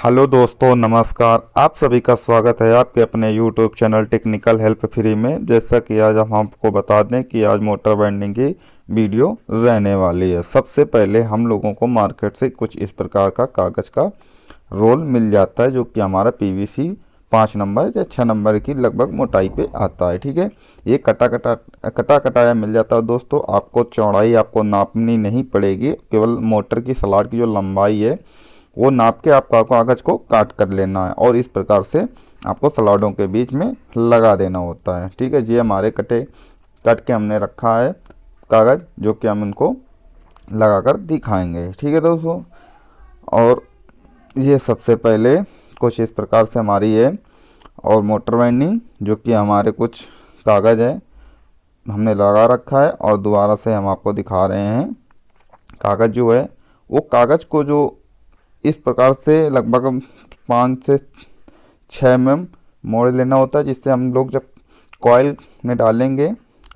Hello दोस्तों, नमस्कार। आप सभी का स्वागत है आपके अपने YouTube channel technical help free में। जैसा कि आज हम आपको बता दें कि आज मोटर बाइंडिंग की वीडियो रहने वाली है। सबसे पहले हम लोगों को मार्केट से कुछ इस प्रकार का कागज़ का रोल मिल जाता है, जो कि हमारा पीवीसी 5 नंबर या 6 नंबर की लगभग मोटाई पे आता है। ठीक है, ये कटा कटाया मिल जाता है दोस्तों। आपको चौड़ाई आपको नापनी नहीं पड़ेगी, केवल मोटर की स्लॉट की जो लंबाई है वो नाप के आपको कागज़ को काट कर लेना है और इस प्रकार से आपको स्लॉटों के बीच में लगा देना होता है। ठीक है जी, हमारे कट के हमने रखा है कागज़, जो कि हम इनको लगा कर दिखाएंगे। ठीक है दोस्तों, और ये सबसे पहले कुछ इस प्रकार से हमारी है और मोटर बाइंडिंग, जो कि हमारे कुछ कागज़ है हमने लगा रखा है और दोबारा से हम आपको दिखा रहे हैं। कागज़ जो है वो कागज़ को जो इस प्रकार से लगभग 5 से 6 mm मोड़ लेना होता है, जिससे हम लोग जब कॉइल में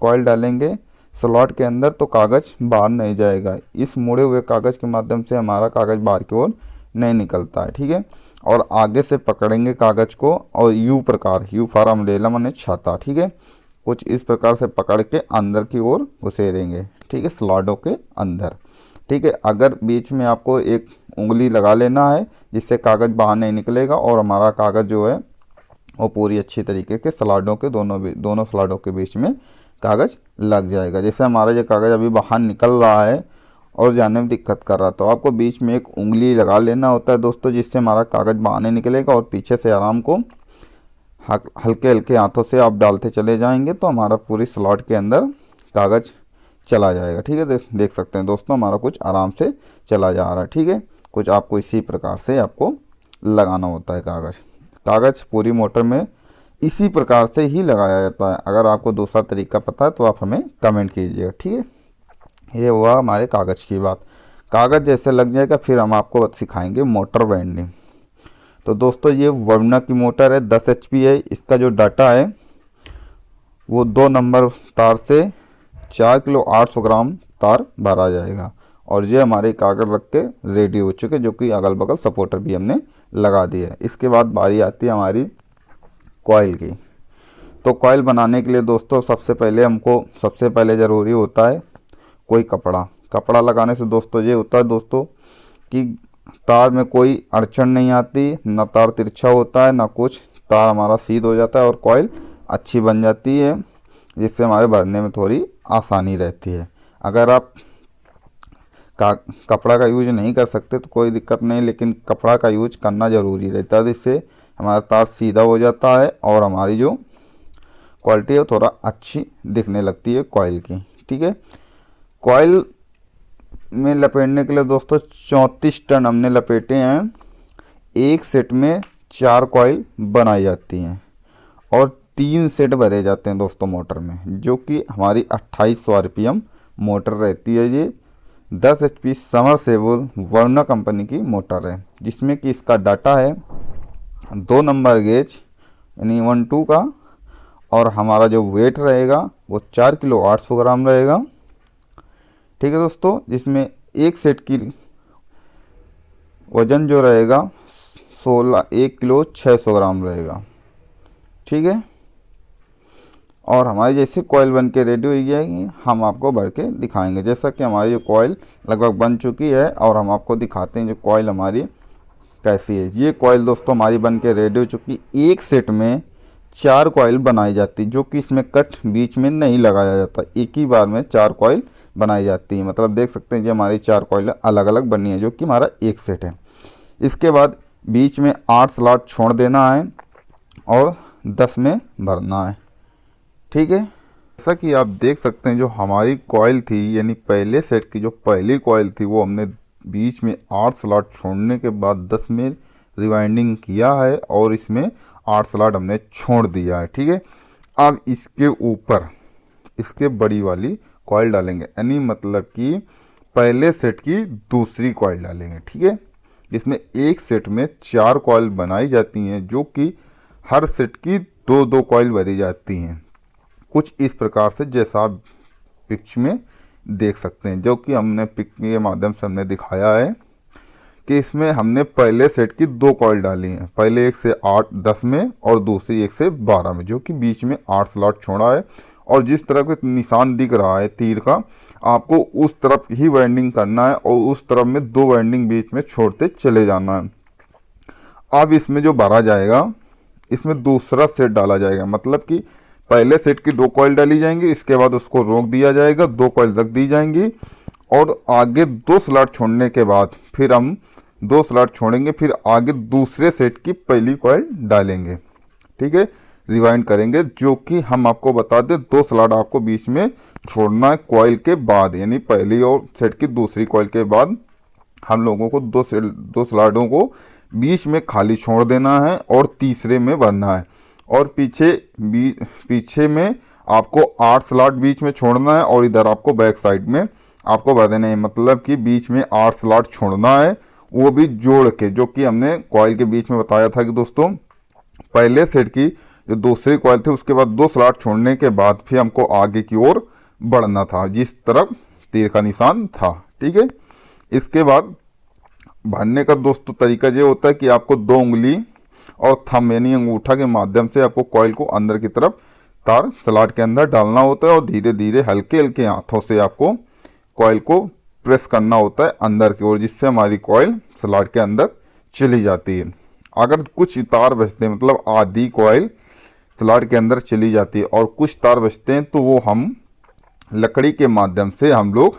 कॉइल डालेंगे स्लॉट के अंदर तो कागज़ बाहर नहीं जाएगा। इस मुड़े हुए कागज़ के माध्यम से हमारा कागज़ बाहर की ओर नहीं निकलता है। ठीक है, और आगे से पकड़ेंगे कागज़ को और यू फॉर अम्ब्रेला माने छाता। ठीक है, कुछ इस प्रकार से पकड़ के अंदर की ओर घुसेरेंगे। ठीक है, स्लॉटों के अंदर। ठीक है, अगर बीच में आपको एक उंगली लगा लेना है जिससे कागज़ बाहर नहीं निकलेगा और हमारा कागज़ जो है वो पूरी अच्छी तरीके के स्लॉटों के दोनों स्लॉटों के बीच में कागज़ लग जाएगा। जैसे हमारा ये कागज़ अभी बाहर निकल रहा है और जाने में दिक्कत कर रहा, तो आपको बीच में एक उंगली लगा लेना होता है दोस्तों, जिससे हमारा कागज़ बाहर नहीं निकलेगा और पीछे से आराम को हल्के हल्के हाथों से आप डालते चले जाएंगे तो हमारा पूरी स्लॉट के अंदर कागज़ चला जाएगा। ठीक है, देख सकते हैं दोस्तों, हमारा कुछ आराम से चला जा रहा है। ठीक है, कुछ आपको इसी प्रकार से आपको लगाना होता है कागज़ पूरी मोटर में इसी प्रकार से ही लगाया जाता है। अगर आपको दूसरा तरीका पता है तो आप हमें कमेंट कीजिएगा। ठीक है, ये हुआ हमारे कागज़ की बात। कागज़ जैसे लग जाएगा फिर हम आपको सिखाएंगे मोटर बाइंडिंग। तो दोस्तों ये वर्ना की मोटर है, 10 HP है। इसका जो डाटा है वो 2 नंबर तार से 4 किलो 800 ग्राम तार भरा जाएगा और ये हमारे कागज़ रख के रेडी हो चुके, जो कि अगल बगल सपोर्टर भी हमने लगा दिया है। इसके बाद बारी आती है हमारी कॉइल की। तो कॉइल बनाने के लिए दोस्तों सबसे पहले ज़रूरी होता है कोई कपड़ा लगाने से दोस्तों ये होता है दोस्तों कि तार में कोई अड़चन नहीं आती, ना तार तिरछा होता है ना कुछ, तार हमारा सीध हो जाता है और कॉइल अच्छी बन जाती है, जिससे हमारे भरने में थोड़ी आसानी रहती है। अगर आप कपड़ा का यूज नहीं कर सकते तो कोई दिक्कत नहीं, लेकिन कपड़ा का यूज करना ज़रूरी रहता है, जिससे हमारा तार सीधा हो जाता है और हमारी जो क्वालिटी है वो थोड़ा अच्छी दिखने लगती है कॉइल की। ठीक है, कॉइल में लपेटने के लिए दोस्तों 34 टन हमने लपेटे हैं। एक सेट में 4 कॉइल बनाई जाती हैं और 3 सेट भरे जाते हैं दोस्तों मोटर में, जो कि हमारी 2800 RPM मोटर रहती है। ये 10 HP समरसेबल वर्ना कंपनी की मोटर है, जिसमें कि इसका डाटा है 2 नंबर गेज यानी 1-2 का, और हमारा जो वेट रहेगा वो 4 किलो 800 ग्राम रहेगा। ठीक है दोस्तों, जिसमें एक सेट की वज़न जो रहेगा 1 किलो 600 ग्राम रहेगा। ठीक है, और हमारी जैसे कॉइल बन के रेडी हो जाएगी हम आपको भर के दिखाएंगे। जैसा कि हमारी जो कॉइल लगभग बन चुकी है और हम आपको दिखाते हैं जो कॉइल हमारी कैसी है। ये कॉइल दोस्तों हमारी बन के रेडी हो चुकी। एक सेट में 4 कॉइल बनाई जाती, जो कि इसमें कट बीच में नहीं लगाया जाता, एक ही बार में 4 कॉइल बनाई जाती है। मतलब देख सकते हैं ये हमारी 4 कॉइल अलग अलग बनी है, जो कि हमारा एक सेट है। इसके बाद बीच में 8 स्लॉट छोड़ देना है और 10 में भरना है। ठीक है, जैसा कि आप देख सकते हैं जो हमारी कॉइल थी, यानी पहले सेट की जो पहली कॉइल थी, वो हमने बीच में 8 स्लॉट छोड़ने के बाद 10 में रिवाइंडिंग किया है और इसमें 8 स्लॉट हमने छोड़ दिया है। ठीक है, अब इसके ऊपर इसके बड़ी वाली कॉइल डालेंगे, यानी मतलब कि पहले सेट की दूसरी कॉइल डालेंगे। ठीक है, जिसमें एक सेट में 4 कॉइल बनाई जाती हैं, जो कि हर सेट की 2-2 कॉइल भरी जाती हैं, कुछ इस प्रकार से जैसा आप पिक्चर में देख सकते हैं, जो कि हमने पिक के माध्यम से हमने दिखाया है कि इसमें हमने पहले सेट की 2 कॉइल डाली हैं, पहले एक से 8-10 में और दूसरी एक से 12 में, जो कि बीच में 8 स्लॉट छोड़ा है। और जिस तरफ का निशान दिख रहा है तीर का, आपको उस तरफ ही वाइंडिंग करना है और उस तरफ में 2 वाइंडिंग बीच में छोड़ते चले जाना है। अब इसमें जो भरा जाएगा, इसमें दूसरा सेट डाला जाएगा, मतलब कि पहले सेट की 2 कॉइल डाली जाएंगी, इसके बाद उसको रोक दिया जाएगा, 2 कॉइल रख दी जाएंगी और आगे 2 स्लॉट छोड़ने के बाद फिर हम 2 स्लॉट छोड़ेंगे, फिर आगे दूसरे सेट की पहली कॉइल डालेंगे। ठीक है, रिवाइंड करेंगे, जो कि हम आपको बता दें 2 स्लॉट आपको बीच में छोड़ना है कॉइल के बाद, यानी पहली और सेट की दूसरी कॉइल के बाद हम लोगों को 2 स्लॉटों को बीच में खाली छोड़ देना है और तीसरे में भरना है। और पीछे में आपको 8 स्लॉट बीच में छोड़ना है और इधर आपको बैक साइड में आपको भर देना है, मतलब कि बीच में 8 स्लॉट छोड़ना है, वो भी जोड़ के, जो कि हमने कॉइल के बीच में बताया था कि दोस्तों पहले सेट की जो दूसरी कॉइल थी उसके बाद 2 स्लॉट छोड़ने के बाद फिर हमको आगे की ओर बढ़ना था, जिस तरफ तीर का निशान था। ठीक है, इसके बाद भरने का दोस्तों तरीका ये होता है कि आपको 2 उंगली और थंब यानी अंगूठा के माध्यम से आपको कॉइल को अंदर की तरफ तार स्लॉट के अंदर डालना होता है और धीरे धीरे हल्के हल्के हाथों से आपको कॉइल को प्रेस करना होता है अंदर की ओर, जिससे हमारी कॉइल स्लॉट के अंदर चली जाती है। अगर कुछ तार बचते हैं, मतलब आधी कॉइल स्लॉट के अंदर चली जाती है और कुछ तार बचते हैं, तो वो हम लकड़ी के माध्यम से हम लोग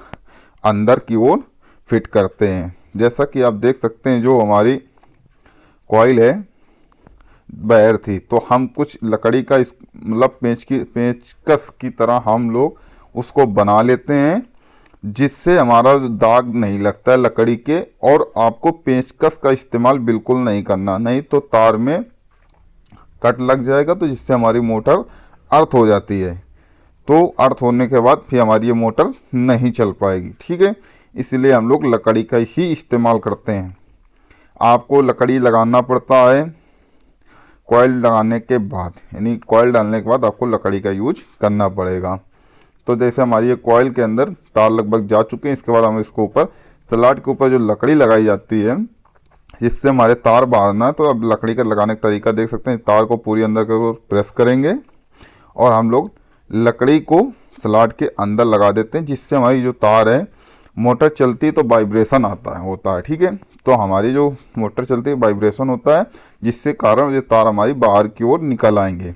अंदर की ओर फिट करते हैं। जैसा कि आप देख सकते हैं, जो हमारी कॉइल है वायर थी, तो हम कुछ लकड़ी का मतलब पेचकस की तरह हम लोग उसको बना लेते हैं, जिससे हमारा दाग नहीं लगता है लकड़ी के। और आपको पेचकस का इस्तेमाल बिल्कुल नहीं करना, नहीं तो तार में कट लग जाएगा, तो जिससे हमारी मोटर अर्थ हो जाती है, तो अर्थ होने के बाद फिर हमारी ये मोटर नहीं चल पाएगी। ठीक है, इसलिए हम लोग लकड़ी का ही इस्तेमाल करते हैं। आपको लकड़ी लगाना पड़ता है कॉइल लगाने के बाद, यानी कॉइल डालने के बाद आपको लकड़ी का यूज करना पड़ेगा। तो जैसे हमारी ये कॉइल के अंदर तार लगभग जा चुके हैं, इसके बाद हम इसको ऊपर स्लॉट के ऊपर जो लकड़ी लगाई जाती है जिससे हमारे तार बाहरना है, तो अब लकड़ी का लगाने का तरीका देख सकते हैं। तार को पूरी अंदर की ओर प्रेस करेंगे और हम लोग लकड़ी को स्लॉट के अंदर लगा देते हैं, जिससे हमारी जो तार है, मोटर चलती है तो वाइब्रेशन होता है। ठीक है, तो हमारी जो मोटर चलती है वाइब्रेशन होता है, जिससे कारण ये तार हमारी बाहर की ओर निकल आएंगे।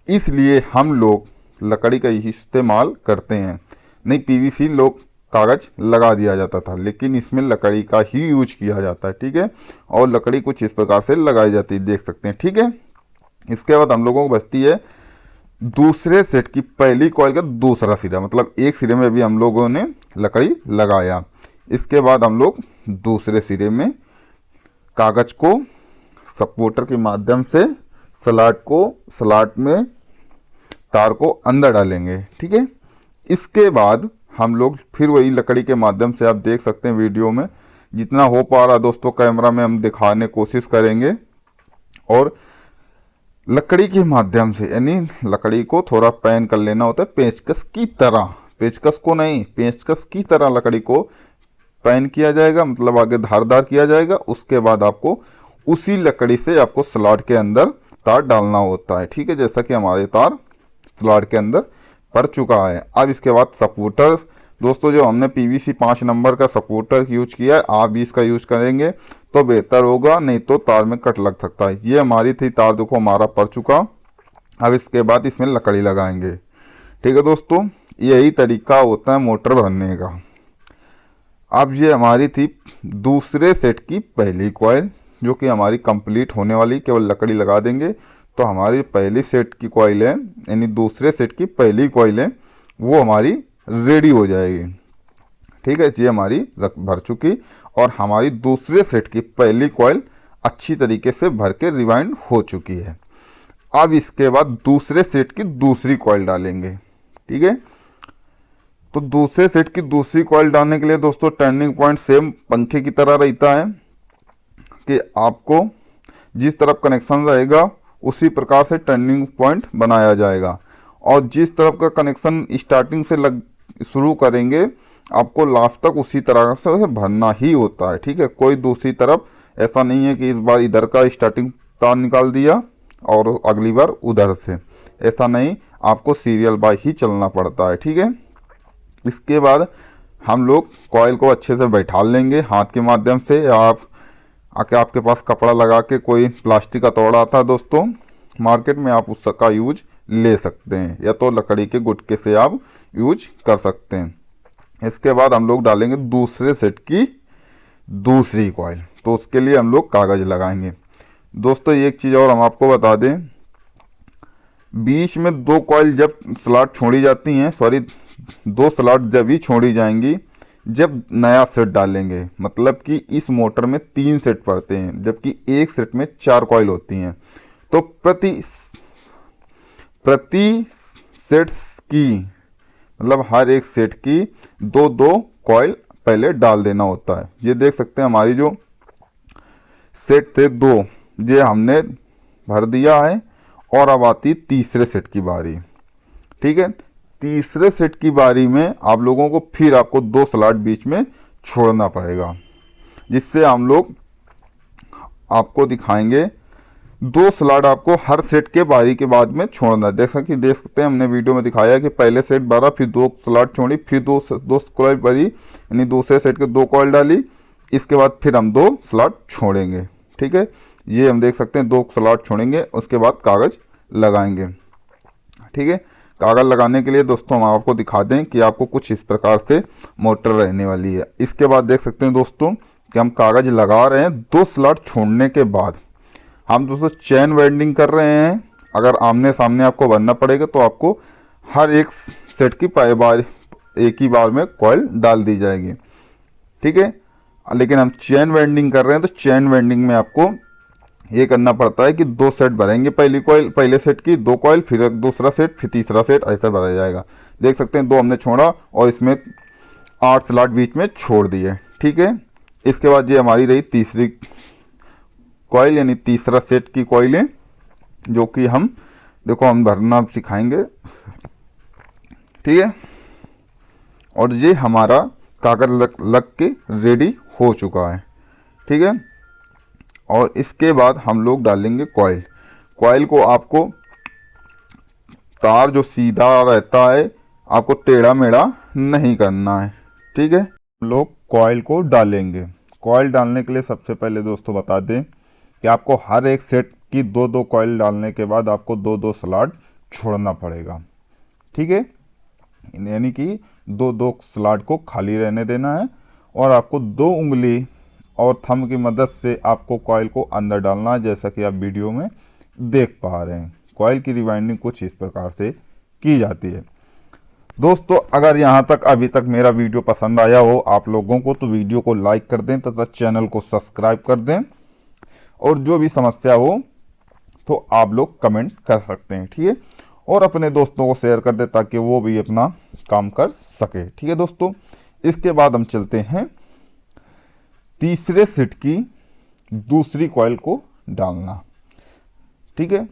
इसलिए हम लोग लकड़ी का ही इस्तेमाल करते हैं। नहीं, पीवीसी लोग कागज़ लगा दिया जाता था, लेकिन इसमें लकड़ी का ही यूज किया जाता है। ठीक है, और लकड़ी कुछ इस प्रकार से लगाई जाती है, देख सकते हैं। ठीक है, इसके बाद हम लोगों को बचती है दूसरे सेट की पहली कॉइल का दूसरा सिरा, मतलब एक सिरे में भी हम लोगों ने लकड़ी लगाया। इसके बाद हम लोग दूसरे सिरे में कागज़ को सपोर्टर के माध्यम से स्लॉट में तार को अंदर डालेंगे। ठीक है, इसके बाद हम लोग फिर वही लकड़ी के माध्यम से, आप देख सकते हैं वीडियो में जितना हो पा रहा दोस्तों, कैमरा में हम दिखाने कोशिश करेंगे। और लकड़ी के माध्यम से, यानी लकड़ी को थोड़ा पैन कर लेना होता है पेचकस की तरह, पेचकस को नहीं, पेचकस की तरह लकड़ी को पैन किया जाएगा, मतलब आगे धारदार किया जाएगा। उसके बाद आपको उसी लकड़ी से आपको स्लॉट के अंदर तार डालना होता है। ठीक है, जैसा कि हमारे तार स्लॉट के अंदर पड़ चुका है। अब इसके बाद सपोर्टर दोस्तों, जो हमने पीवीसी 5 नंबर का सपोर्टर यूज किया है, आप भी इसका यूज करेंगे तो बेहतर होगा, नहीं तो तार में कट लग सकता है। ये हमारी थी तार, देखो हमारा पड़ चुका। अब इसके बाद इसमें लकड़ी लगाएंगे। ठीक है दोस्तों, यही तरीका होता है मोटर भरने का। अब ये हमारी थी दूसरे सेट की पहली कॉइल, जो कि हमारी कंप्लीट होने वाली, केवल लकड़ी लगा देंगे तो हमारी पहली सेट की कॉइल है, यानी दूसरे सेट की पहली कॉइल है, वो हमारी रेडी हो जाएगी। ठीक है, ये हमारी भर चुकी और हमारी दूसरे सेट की पहली कॉइल अच्छी तरीके से भर के रिवाइंड हो चुकी है। अब इसके बाद दूसरे सेट की दूसरी कॉइल डालेंगे। ठीक है, तो दूसरे सेट की दूसरी कॉइल डालने के लिए दोस्तों टर्निंग पॉइंट सेम पंखे की तरह रहता है कि आपको जिस तरफ कनेक्शन रहेगा उसी प्रकार से टर्निंग पॉइंट बनाया जाएगा। और जिस तरफ का कनेक्शन स्टार्टिंग से शुरू करेंगे आपको लास्ट तक उसी तरह से उसे भरना ही होता है, ठीक है। कोई दूसरी तरफ ऐसा नहीं है कि इस बार इधर का स्टार्टिंग तार निकाल दिया और अगली बार उधर से, ऐसा नहीं, आपको सीरियल बाय ही चलना पड़ता है, ठीक है। इसके बाद हम लोग कॉइल को अच्छे से बैठा लेंगे हाथ के माध्यम से, या आप आके आपके पास कपड़ा लगा के कोई प्लास्टिक का तोड़ा आता है दोस्तों मार्केट में, आप उसका यूज ले सकते हैं, या तो लकड़ी के गुटके से आप यूज कर सकते हैं। इसके बाद हम लोग डालेंगे दूसरे सेट की दूसरी कॉइल, तो उसके लिए हम लोग कागज़ लगाएंगे। दोस्तों एक चीज़ और हम आपको बता दें, बीच में 2 कॉइल जब स्लॉट छोड़ी जाती हैं, सॉरी 2 स्लॉट जब ही छोड़ी जाएंगी जब नया सेट डालेंगे, मतलब कि इस मोटर में 3 सेट पड़ते हैं जबकि एक सेट में 4 कॉइल होती हैं। तो प्रति सेट की मतलब हर एक सेट की 2-2 कॉइल पहले डाल देना होता है। ये देख सकते हैं हमारी जो सेट थे 2, ये हमने भर दिया है, और अब आती तीसरे सेट की बारी, ठीक है। तीसरे सेट की बारी में आप लोगों को फिर आपको 2 स्लॉट बीच में छोड़ना पड़ेगा, जिससे हम लोग आपको दिखाएंगे 2 स्लॉट आपको हर सेट के बारी के बाद में छोड़ना। जैसा कि देख सकते हैं हमने वीडियो में दिखाया कि पहले सेट भरा, फिर 2 स्लॉट छोड़ी, फिर दो कॉइल भरी, यानी दूसरे सेट के 2 कॉइल डाली, इसके बाद फिर हम 2 स्लॉट छोड़ेंगे, ठीक है। ये हम देख सकते हैं 2 स्लॉट छोड़ेंगे, उसके बाद कागज़ लगाएंगे, ठीक है। कागज़ लगाने के लिए दोस्तों हम आपको दिखा दें कि आपको कुछ इस प्रकार से मोटर रहने वाली है। इसके बाद देख सकते हैं दोस्तों कि हम कागज़ लगा रहे हैं, 2 स्लॉट छोड़ने के बाद हम दोस्तों चेन वेल्डिंग कर रहे हैं। अगर आमने सामने आपको बनना पड़ेगा तो आपको हर एक सेट की बार एक ही बार में कॉइल डाल दी जाएगी, ठीक है। लेकिन हम चेन वेल्डिंग कर रहे हैं तो चेन वेल्डिंग में आपको ये करना पड़ता है कि 2 सेट भरेंगे, पहले सेट की 2 कॉइल, फिर दूसरा सेट, फिर तीसरा सेट, ऐसा भरा जाएगा। देख सकते हैं 2 हमने छोड़ा और इसमें 8 स्लॉट बीच में छोड़ दिए, ठीक है। इसके बाद ये हमारी रही तीसरी कॉइल, यानी तीसरा सेट की कॉइलें, जो कि हम देखो हम भरना सिखाएंगे, ठीक है। और ये हमारा कागज लग के रेडी हो चुका है, ठीक है। और इसके बाद हम लोग डालेंगे कॉइल। कॉइल को आपको तार जो सीधा रहता है आपको टेढ़ा मेढ़ा नहीं करना है, ठीक है। हम लोग कॉइल को डालेंगे। कॉइल डालने के लिए सबसे पहले दोस्तों बता दें कि आपको हर एक सेट की 2-2 कॉइल डालने के बाद आपको 2-2 स्लॉट छोड़ना पड़ेगा, ठीक है। यानी कि 2-2 स्लॉट को खाली रहने देना है, और आपको 2 उंगली और थंब की मदद से आपको कॉइल को अंदर डालना है, जैसा कि आप वीडियो में देख पा रहे हैं। कॉइल की रिवाइंडिंग कुछ इस प्रकार से की जाती है। दोस्तों अगर यहाँ तक अभी तक मेरा वीडियो पसंद आया हो आप लोगों को, तो वीडियो को लाइक कर दें तथा चैनल को सब्सक्राइब कर दें, और जो भी समस्या हो तो आप लोग कमेंट कर सकते हैं, ठीक है। और अपने दोस्तों को शेयर कर दें ताकि वो भी अपना काम कर सके, ठीक है दोस्तों। इसके बाद हम चलते हैं तीसरे सेट की दूसरी कॉइल को डालना, ठीक है।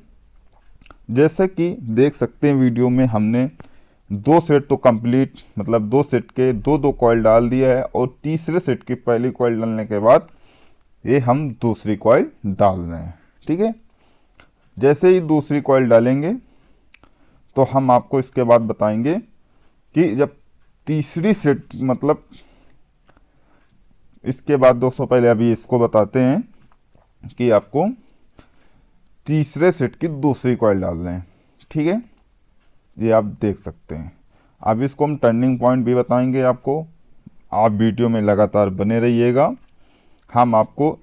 जैसे कि देख सकते हैं वीडियो में हमने 2 सेट तो कंप्लीट, मतलब 2 सेट के 2-2 कॉइल डाल दिया है, और तीसरे सेट की पहली कॉइल डालने के बाद ये हम दूसरी कॉइल डाल रहे हैं, ठीक है। जैसे ही दूसरी कॉइल डालेंगे तो हम आपको इसके बाद बताएंगे कि जब तीसरी सेट, मतलब इसके बाद दोस्तों पहले अभी इसको बताते हैं कि आपको तीसरे सेट की दूसरी कॉइल डालना है, ठीक है। ये आप देख सकते हैं। अब इसको हम टर्निंग पॉइंट भी बताएंगे आपको, आप वीडियो में लगातार बने रहिएगा। हम आपको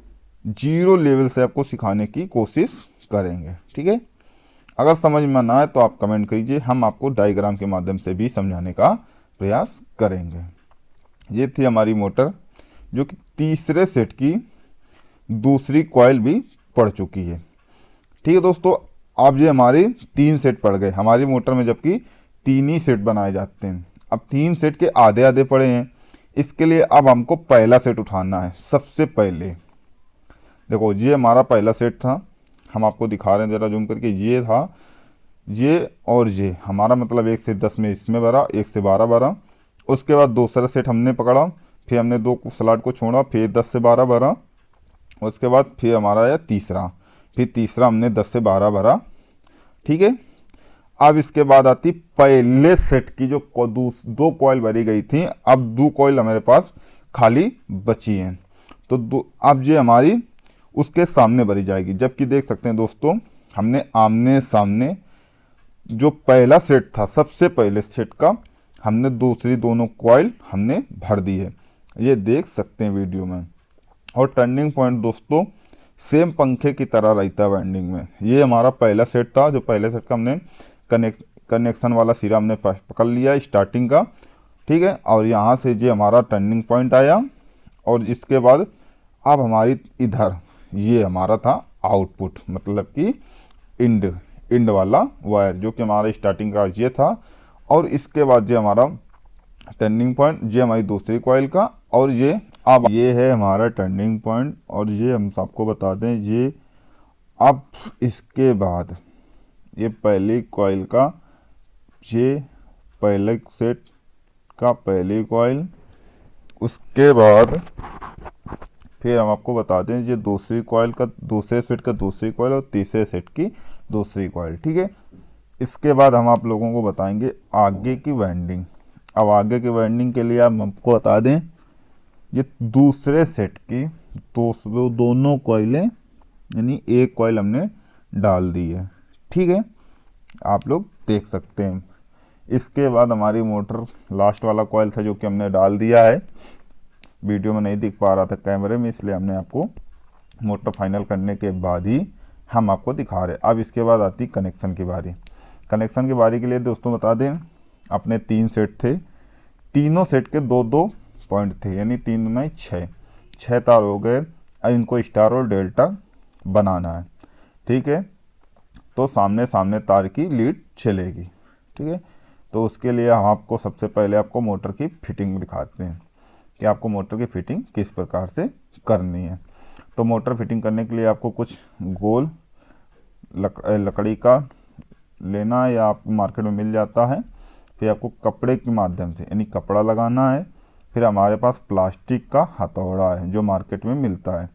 0 लेवल से आपको सिखाने की कोशिश करेंगे, ठीक है। अगर समझ में ना आए तो आप कमेंट कीजिए, हम आपको डायग्राम के माध्यम से भी समझाने का प्रयास करेंगे। ये थी हमारी मोटर जो कि तीसरे सेट की दूसरी कॉइल भी पड़ चुकी है, ठीक है दोस्तों। अब ये हमारे 3 सेट पड़ गए हमारी मोटर में, जबकि 3 ही सेट बनाए जाते हैं। अब 3 सेट के आधे आधे पड़े हैं, इसके लिए अब हमको पहला सेट उठाना है। सबसे पहले देखो ये हमारा पहला सेट था, हम आपको दिखा रहे हैं ज़रा जूम करके, ये था ये, और ये हमारा मतलब 1 से 10 में इसमें भरा, 1 से 12 भरा, उसके बाद दूसरा सेट हमने पकड़ा, फिर हमने 2 स्लॉट को छोड़ा, फिर 10 से 12 भरा। उसके बाद फिर हमारा आया तीसरा, फिर तीसरा हमने 10 से 12 भरा। ठीक है। अब इसके बाद आती पहले सेट की जो 2 कॉइल भरी गई थी, अब 2 कॉइल हमारे पास खाली बची हैं, तो अब ये हमारी उसके सामने भरी जाएगी। जबकि देख सकते हैं दोस्तों, हमने आमने सामने जो पहला सेट था, सबसे पहले सेट का हमने दूसरी दोनों कॉइल हमने भर दी है, ये देख सकते हैं वीडियो में। और टर्निंग पॉइंट दोस्तों सेम पंखे की तरह रहता है वाइंडिंग में। ये हमारा पहला सेट था, जो पहले सेट का हमने कनेक्शन वाला सिरा हमने पकड़ लिया स्टार्टिंग का। ठीक है। और यहाँ से जो हमारा टर्निंग पॉइंट आया, और इसके बाद अब हमारी इधर ये हमारा था आउटपुट, मतलब कि इंड वाला वायर, जो कि हमारा स्टार्टिंग का ये था। और इसके बाद जो हमारा टर्निंग पॉइंट, ये हमारी दूसरी कॉइल का, और ये अब ये है हमारा टर्निंग पॉइंट। और ये हम सबको बता दें, ये अब इसके बाद ये पहली कॉइल का, ये पहले सेट का पहली कॉइल, उसके बाद फिर हम आपको बता दें ये दूसरी कॉइल का, दूसरे सेट का दूसरी कॉइल, और तीसरे सेट की दूसरी कॉइल। ठीक है। इसके बाद हम आप लोगों को बताएंगे आगे की वाइंडिंग। अब आगे की वाइंडिंग के लिए हम आपको बता दें, ये दूसरे सेट की दोनों कॉइलें, यानी एक कॉइल हमने डाल दी है। ठीक है, आप लोग देख सकते हैं। इसके बाद हमारी मोटर लास्ट वाला कॉइल था, जो कि हमने डाल दिया है। वीडियो में नहीं दिख पा रहा था कैमरे में, इसलिए हमने आपको मोटर फाइनल करने के बाद ही हम आपको दिखा रहे। अब इसके बाद आती कनेक्शन की बारी। कनेक्शन की बारी के लिए दोस्तों बता दें, अपने 3 सेट थे, तीनों सेट के 2-2 पॉइंट थे, यानी 3 दूना 6 तार हो गए। अब इनको स्टार और डेल्टा बनाना है। ठीक है। तो सामने सामने तार की लीड चलेगी। ठीक है। तो उसके लिए हम आपको सबसे पहले आपको मोटर की फिटिंग दिखाते हैं कि आपको मोटर की फिटिंग किस प्रकार से करनी है। तो मोटर फिटिंग करने के लिए आपको कुछ गोल लकड़ी का लेना है, या आप मार्केट में मिल जाता है। फिर आपको कपड़े के माध्यम से, यानी कपड़ा लगाना है। फिर हमारे पास प्लास्टिक का हथौड़ा है, जो मार्केट में मिलता है।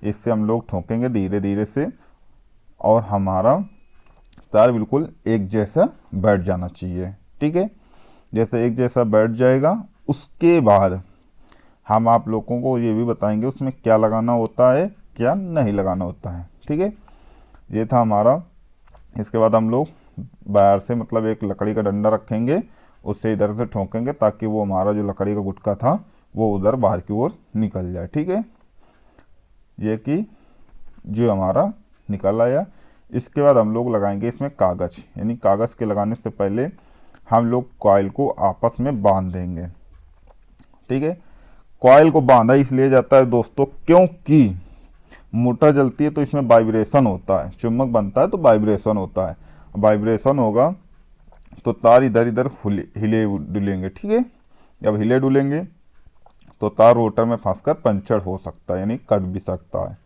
इससे हम लोग ठोकेंगे धीरे धीरे से, और हमारा तार बिल्कुल एक जैसा बैठ जाना चाहिए। ठीक है। जैसे एक जैसा बैठ जाएगा, उसके बाद हम आप लोगों को ये भी बताएंगे उसमें क्या लगाना होता है, क्या नहीं लगाना होता है। ठीक है। ये था हमारा। इसके बाद हम लोग बाहर से, मतलब एक लकड़ी का डंडा रखेंगे, उससे इधर से ठोकेंगे, ताकि वो हमारा जो लकड़ी का गुटका था वो उधर बाहर की ओर निकल जाए। ठीक है। ये कि जो हमारा निकल आया। इसके बाद हम लोग लगाएंगे इसमें कागज़, यानी कागज़ के लगाने से पहले हम लोग कॉइल को आपस में बांध देंगे। ठीक है। कॉइल को बांधा इसलिए जाता है दोस्तों, क्योंकि मोटर जलती है तो इसमें वाइब्रेशन होता है, चुम्बक बनता है तो वाइब्रेशन होता है। वाइब्रेशन होगा तो तार इधर इधर हिले डुलेंगे। ठीक है। जब हिले डुलेंगे तो तार रोटर में फंसकर पंचर हो सकता है, यानी कट भी सकता है।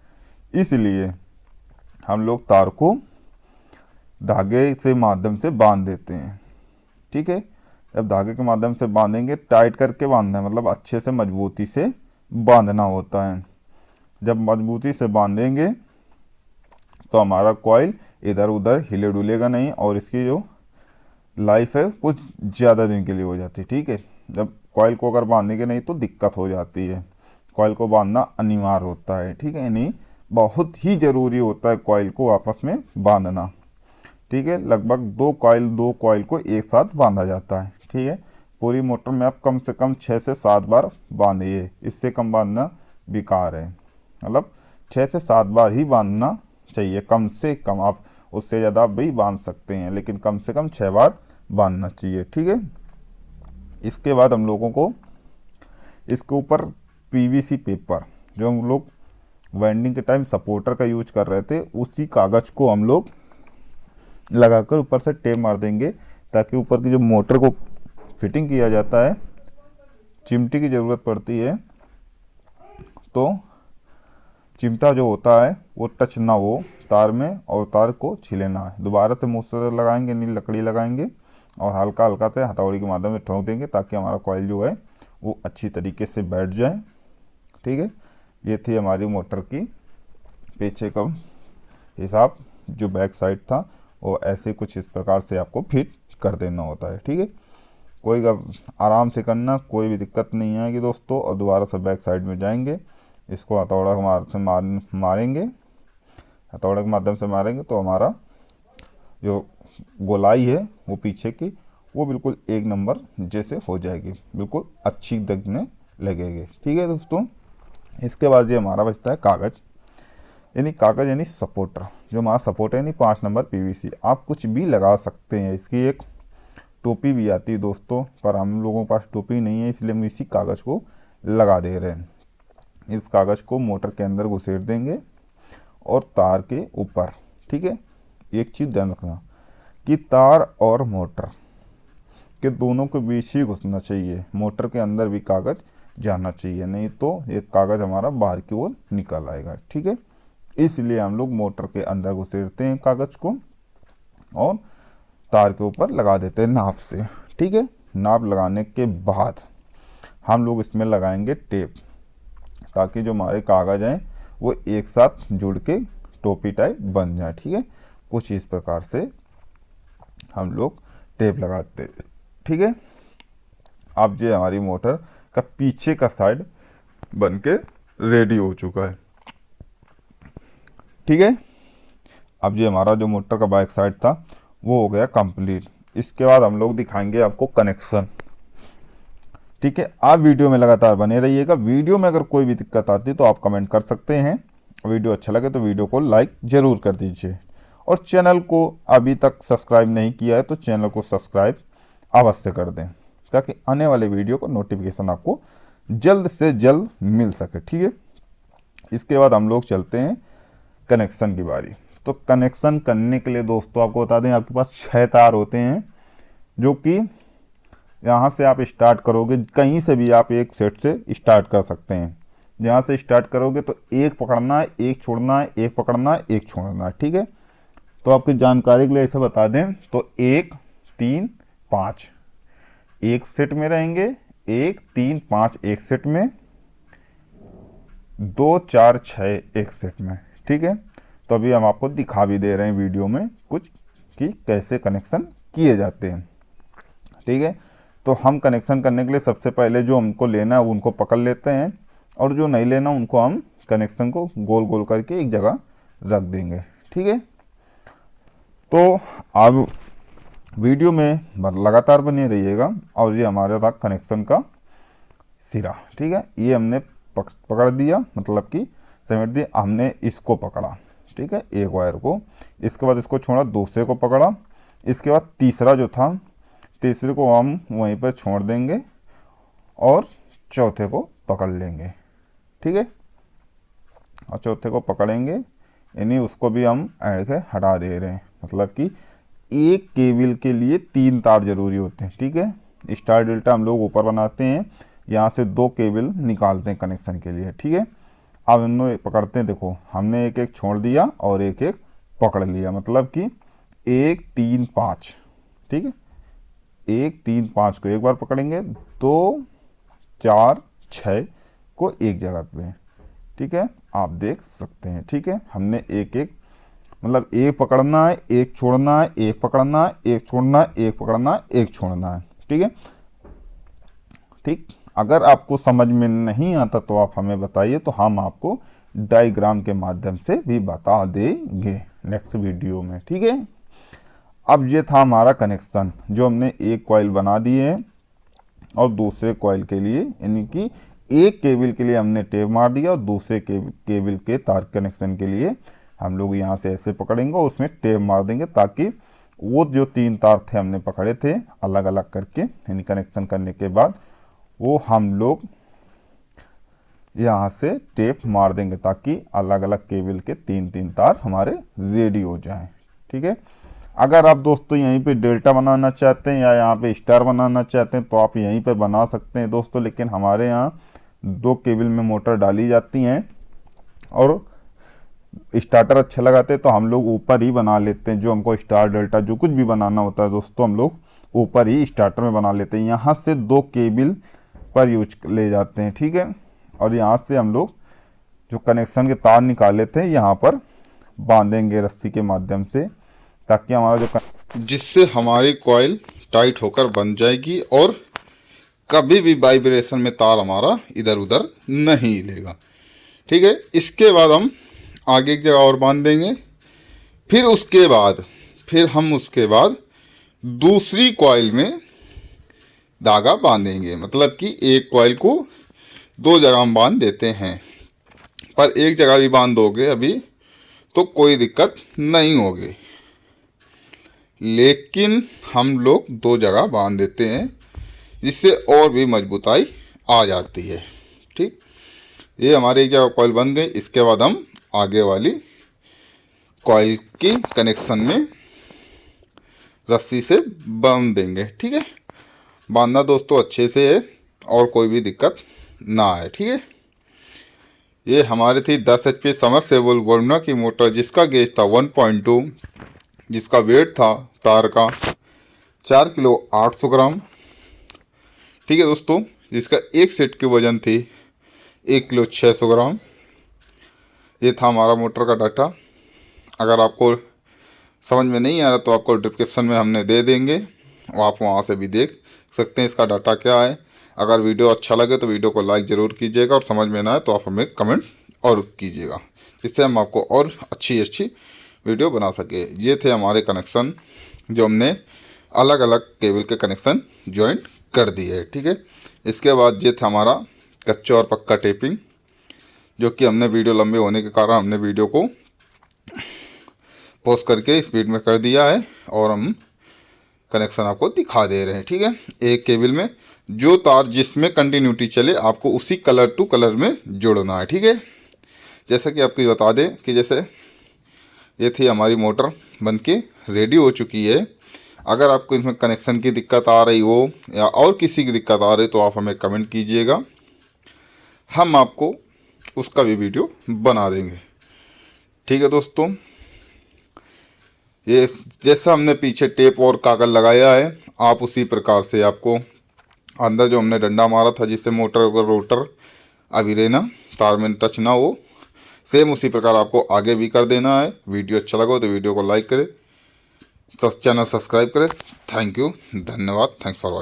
इसलिए हम लोग तार को धागे से माध्यम से बांध देते हैं। ठीक है। जब धागे के माध्यम से बांधेंगे, टाइट करके बांधना है, मतलब अच्छे से मजबूती से बांधना होता है। जब मजबूती से बांधेंगे तो हमारा कॉइल इधर उधर हिले डुलेगा नहीं, और इसकी जो लाइफ है कुछ ज़्यादा दिन के लिए हो जाती है। ठीक है। जब कॉइल को अगर बांधेंगे नहीं तो दिक्कत हो जाती है। कॉइल को बांधना अनिवार्य होता है। ठीक है। यानी बहुत ही ज़रूरी होता है कॉइल को आपस में बांधना। ठीक है। लगभग 2 कॉइल को एक साथ बांधा जाता है। ठीक है। पूरी मोटर में आप कम से कम 6 से 7 बार बांधिए, इससे कम बांधना बेकार है। मतलब 6 से 7 बार ही बांधना चाहिए, कम से कम। आप उससे ज़्यादा भी बांध सकते हैं, लेकिन कम से कम 6 बार बांधना चाहिए। ठीक है। इसके बाद हम लोगों को इसके ऊपर पीवीसी पेपर, जो हम लोग वाइंडिंग के टाइम सपोर्टर का यूज कर रहे थे, उसी कागज़ को हम लोग लगाकर ऊपर से टेप मार देंगे, ताकि ऊपर की जो मोटर को फिटिंग किया जाता है, चिमटी की ज़रूरत पड़ती है, तो चिमटा जो होता है वो टच ना हो तार में, और तार को छीले ना है। दोबारा से मोटर लगाएंगे, नहीं लकड़ी लगाएंगे, और हल्का हल्का से हथौड़ी के माध्यम से ठोक देंगे ताकि हमारा कॉइल जो है वो अच्छी तरीके से बैठ जाए। ठीक है, ये थी हमारी मोटर की पीछे का हिसाब। जो बैक साइड था वो ऐसे कुछ इस प्रकार से आपको फिट कर देना होता है। ठीक है, कोई आराम से करना, कोई भी दिक्कत नहीं आएगी दोस्तों। और दोबारा से बैक साइड में जाएंगे, इसको हथौड़ा के मारेंगे, हथौड़े के माध्यम से मारेंगे तो हमारा जो गोलाई है वो पीछे की वो बिल्कुल एक नंबर जैसे हो जाएगी, बिल्कुल अच्छी दिखने लगेगी। ठीक है दोस्तों, इसके बाद ये हमारा बचता है कागज़, यानी सपोर्टर। जो हमारा सपोर्टर यानी 5 नंबर पीवीसी, आप कुछ भी लगा सकते हैं। इसकी एक टोपी भी आती है दोस्तों, पर हम लोगों के पास टोपी नहीं है, इसलिए हम इसी कागज़ को लगा दे रहे हैं। इस कागज़ को मोटर के अंदर घुसेड़ देंगे और तार के ऊपर। ठीक है, एक चीज़ ध्यान रखना कि तार और मोटर के दोनों के बीच ही घुसना चाहिए, मोटर के अंदर भी कागज़ जाना चाहिए, नहीं तो ये कागज़ हमारा बाहर की ओर निकल आएगा। ठीक है, इसलिए हम लोग मोटर के अंदर घुसेड़ते हैं कागज़ को और तार के ऊपर लगा देते हैं नाप से। ठीक है, नाप लगाने के बाद हम लोग इसमें लगाएंगे टेप, ताकि जो हमारे कागज़ हैं वो एक साथ जुड़ के टोपी टाइप बन जाए। ठीक है, कुछ इस प्रकार से हम लोग टेप लगाते हैं। ठीक है, अब ये हमारी मोटर का पीछे का साइड बन के रेडी हो चुका है। ठीक है, अब ये हमारा जो मोटर का बैक साइड था वो हो गया कंप्लीट। इसके बाद हम लोग दिखाएंगे आपको कनेक्शन। ठीक है, आप वीडियो में लगातार बने रहिएगा। वीडियो में अगर कोई भी दिक्कत आती है तो आप कमेंट कर सकते हैं। वीडियो अच्छा लगे तो वीडियो को लाइक ज़रूर कर दीजिए, और चैनल को अभी तक सब्सक्राइब नहीं किया है तो चैनल को सब्सक्राइब अवश्य कर दें, ताकि आने वाले वीडियो का नोटिफिकेशन आपको जल्द से जल्द मिल सके। ठीक है, इसके बाद हम लोग चलते हैं कनेक्शन की बारी। तो कनेक्शन करने के लिए दोस्तों आपको बता दें, आपके पास 6 तार होते हैं, जो कि यहाँ से आप स्टार्ट करोगे, कहीं से भी आप एक सेट से स्टार्ट कर सकते हैं। यहाँ से स्टार्ट करोगे तो एक पकड़ना है, एक छोड़ना है, एक पकड़ना है, एक छोड़ना है। ठीक है, तो आपकी जानकारी के लिए ऐसे बता दें तो 1 3 5 एक सेट में रहेंगे, 1 3 5 एक सेट में, 2 4 6 एक सेट में। ठीक है, तो अभी हम आपको दिखा भी दे रहे हैं वीडियो में कुछ कि कैसे कनेक्शन किए जाते हैं। ठीक है, तो हम कनेक्शन करने के लिए सबसे पहले जो हमको लेना है उनको पकड़ लेते हैं, और जो नहीं लेना उनको हम कनेक्शन को गोल गोल करके एक जगह रख देंगे। ठीक है, तो अब वीडियो में लगातार बने रहिएगा। और ये हमारा था कनेक्शन का सिरा। ठीक है, ये हमने पकड़ दिया, मतलब कि समेट दिया, हमने इसको पकड़ा। ठीक है, एक वायर को, इसके बाद इसको छोड़ा, दूसरे को पकड़ा, इसके बाद तीसरा जो था, तीसरे को हम वहीं पर छोड़ देंगे और चौथे को पकड़ लेंगे। ठीक है, और चौथे को पकड़ेंगे, यानी उसको भी हम ऐड के हटा दे रहे हैं, मतलब कि एक केबल के लिए 3 तार जरूरी होते हैं। ठीक है, स्टार डेल्टा हम लोग ऊपर बनाते हैं, यहाँ से 2 केबल निकालते हैं कनेक्शन के लिए। ठीक है, अब हम लोग पकड़ते हैं, देखो हमने एक एक छोड़ दिया और एक एक पकड़ लिया, मतलब कि 1 3 5। ठीक है, 1 3 5 को एक बार पकड़ेंगे, 2 4 6 को एक जगह पे। ठीक है, आप देख सकते हैं। ठीक है, हमने एक एक, मतलब एक पकड़ना है, एक छोड़ना है, एक पकड़ना है, एक छोड़ना है, एक पकड़ना है, एक छोड़ना है। ठीक है, ठीक, अगर आपको समझ में नहीं आता तो आप हमें बताइए, तो हम आपको डायग्राम के माध्यम से भी बता देंगे नेक्स्ट वीडियो में। ठीक है, अब ये था हमारा कनेक्शन, जो हमने एक कॉइल बना दिए है, और दूसरे कॉइल के लिए, यानी कि एक केबल के लिए हमने टेप मार दिया, और दूसरे केबल के तार कनेक्शन के लिए हम लोग यहाँ से ऐसे पकड़ेंगे और उसमें टेप मार देंगे, ताकि वो जो 3 तार थे हमने पकड़े थे अलग अलग करके, यानी कनेक्शन करने के बाद वो हम लोग यहाँ से टेप मार देंगे, ताकि अलग अलग केबल के 3 तार हमारे रेडी हो जाएं। ठीक है, अगर आप दोस्तों यहीं पे डेल्टा बनाना चाहते हैं या यहाँ पे स्टार बनाना चाहते हैं तो आप यहीं पर बना सकते हैं दोस्तों, लेकिन हमारे यहाँ 2 केबल में मोटर डाली जाती हैं और स्टार्टर अच्छा लगाते हैं, तो हम लोग ऊपर ही बना लेते हैं। जो हमको स्टार डेल्टा जो कुछ भी बनाना होता है दोस्तों, हम लोग ऊपर ही स्टार्टर में बना लेते हैं। यहाँ से 2 केबल पर यूज ले जाते हैं, ठीक है। और यहाँ से हम लोग जो कनेक्शन के तार निकाले थे यहाँ पर बांधेंगे रस्सी के माध्यम से, ताकि हमारा जिससे हमारी कॉइल टाइट होकर बन जाएगी और कभी भी वाइब्रेशन में तार हमारा इधर उधर नहीं हिलेगा, ठीक है। इसके बाद हम आगे एक जगह और बांध देंगे। फिर उसके बाद दूसरी कॉइल में धागा बांधेंगे, मतलब कि एक कॉइल को 2 जगह हम बांध देते हैं। पर एक जगह भी बांध दोगे अभी तो कोई दिक्कत नहीं होगी, लेकिन हम लोग 2 जगह बांध देते हैं, जिससे और भी मजबूताई आ जाती है, ठीक। ये हमारी एक जगह कॉइल बन गई। इसके बाद हम आगे वाली कॉइल की कनेक्शन में रस्सी से बांध देंगे, ठीक है। बांधना दोस्तों अच्छे से है और कोई भी दिक्कत ना आए, ठीक है। ये हमारी थी 10 HP समरसेबल वर्ना की मोटर, जिसका गेज था 1.2, जिसका वेट था तार का 4 किलो 800 ग्राम, ठीक है दोस्तों। जिसका एक सेट की वजन थी 1 किलो 600 ग्राम। ये था हमारा मोटर का डाटा। अगर आपको समझ में नहीं आ रहा तो आपको डिस्क्रिप्शन में हमने दे देंगे, और आप वहाँ से भी देख सकते हैं इसका डाटा क्या है। अगर वीडियो अच्छा लगे तो वीडियो को लाइक ज़रूर कीजिएगा, और समझ में ना आए तो आप हमें कमेंट और कीजिएगा, जिससे हम आपको और अच्छी वीडियो बना सके। ये थे हमारे कनेक्शन जो हमने अलग अलग केबल के कनेक्शन जॉइंट कर दिए है, ठीक है। इसके बाद ये था हमारा कच्चा और पक्का टेपिंग, जो कि हमने वीडियो लंबे होने के कारण हमने वीडियो को पॉज करके स्पीड में कर दिया है, और हम कनेक्शन आपको दिखा दे रहे हैं, ठीक है। एक केबल में जो तार जिसमें कंटिन्यूटी चले आपको उसी कलर टू कलर में जोड़ना है, ठीक है। जैसा कि आपको बता दें कि जैसे ये थी हमारी मोटर बनके रेडी हो चुकी है। अगर आपको इसमें कनेक्शन की दिक्कत आ रही हो या और किसी की दिक्कत आ रही तो आप हमें कमेंट कीजिएगा, हम आपको उसका भी वीडियो बना देंगे, ठीक है दोस्तों। ये जैसा हमने पीछे टेप और कागज लगाया है, आप उसी प्रकार से आपको अंदर जो हमने डंडा मारा था जिससे मोटर का रोटर अभी रहना तार में टच ना हो, सेम उसी प्रकार आपको आगे भी कर देना है। वीडियो अच्छा लगा तो वीडियो को लाइक करें, चैनल सब्सक्राइब करें। थैंक यू, धन्यवाद, थैंक्स फॉर वॉचिंग।